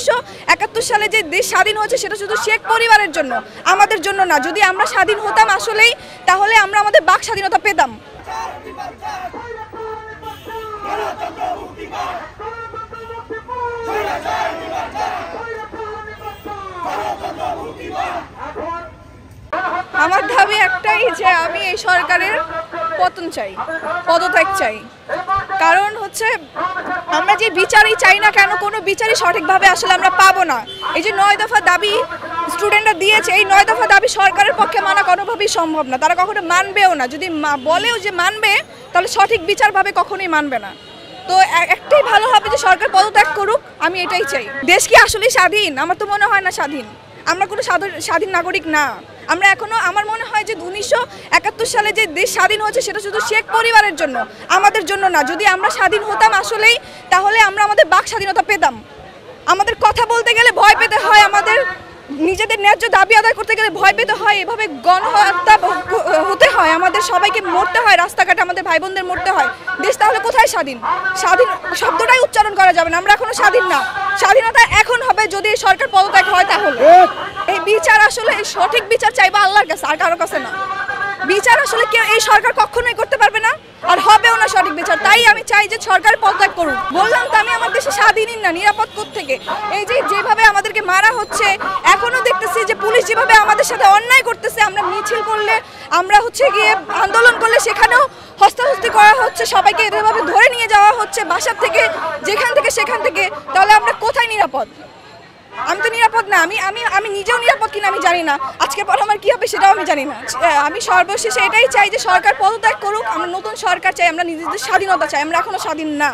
1971 সালে যে দেশ স্বাধীন হয়েছে সেটা শুধু শেখ পরিবারের জন্য, আমাদের জন্য না। যদি আমরা স্বাধীন হতাম আসলেই, তাহলে আমরা আমাদের বাক স্বাধীনতা পেতাম। আমার দাবি একটাই যে আমি এই সরকারের পতন চাই, পদত্যাগ চাই। কারণ হচ্ছে আমরা যে বিচারই চাই না কেন, কোনো বিচারই সঠিকভাবে আসলে আমরা পাবো না। এই যে 9 দফা দাবি স্টুডেন্টরা দিয়েছে, এই 9 দফা দাবি সরকারের পক্ষে মানা কোনোভাবেই সম্ভব না। তারা কখনো মানবেও না। যদি বলেও যে মানবে, তাহলে সঠিক বিচারভাবে কখনোই মানবে না। তো একটাই ভালো হবে যে সরকার পদত্যাগ করুক, আমি এটাই চাই। দেশ কি আসলেই স্বাধীন? আমার তো মনে হয় না স্বাধীন। আমরা কোনো স্বাধীন নাগরিক না। আমরা এখনো, আমার মনে হয় যে 1971 সালে যে দেশ স্বাধীন হয়েছে সেটা শুধু শেখ পরিবারের জন্য, আমাদের জন্য না। যদি আমরা স্বাধীন হতাম আসলেই, তাহলে আমরা আমাদের বাক স্বাধীনতা পেতাম। আমাদের কথা বলতে গেলে ভয় পেতে হয়, আমাদের নিজেদের ন্যায্য দাবি আদায় করতে গেলে ভয় পেতে হয়, এভাবে গণহত্যা হতে হয়, আমাদের সবাইকে মরতে হয়, রাস্তাঘাটে আমাদের ভাই বোনদের মরতে হয়। দেশ তাহলে কোথায় স্বাধীন? স্বাধীন শব্দটাই উচ্চারণ করা যাবে না। আমরা এখনো স্বাধীন না। স্বাধীনতা এখন হবে যদি সরকার পদত্যাগ হয়। তাহলে এই বিচার আসলে সঠিক বিচার চাইবো আল্লাহর কাছে, আর কারো কাছে না। বিচার আসলে কেউ, এই সরকার কখনোই করতে পারবে না, আর হবেও না সঠিক বিচার। তাই আমি চাই যে সরকার পদত্যাগ করুক। বললাম তো, আমি আমার দেশে স্বাধীনই না, নিরাপদ কোত্থেকে? এই যে যেভাবে আমাদেরকে মারা হচ্ছে, এখনো দেখতেছি যে পুলিশ যেভাবে আমাদের সাথে অন্যায় করতেছে। আমরা মিছিল করলে, আমরা গিয়ে আন্দোলন করলে সেখানেও হস্তাহস্তি করা হচ্ছে, সবাইকে এভাবে ধরে নিয়ে যাওয়া হচ্ছে বাসার থেকে, যেখান থেকে সেখান থেকে। তাহলে আমরা কোথায় নিরাপদ? আমি তো নিরাপদ না। আমি নিজেও নিরাপদ কিনা আমি জানি না। আজকে পর আমার কি হবে সেটাও আমি জানি না। আমি সর্বশেষে এটাই চাই যে সরকার পদত্যাগ করুক। আমরা নতুন সরকার চাই, আমরা নিজেদের স্বাধীনতা চাই। আমরা এখনো স্বাধীন না।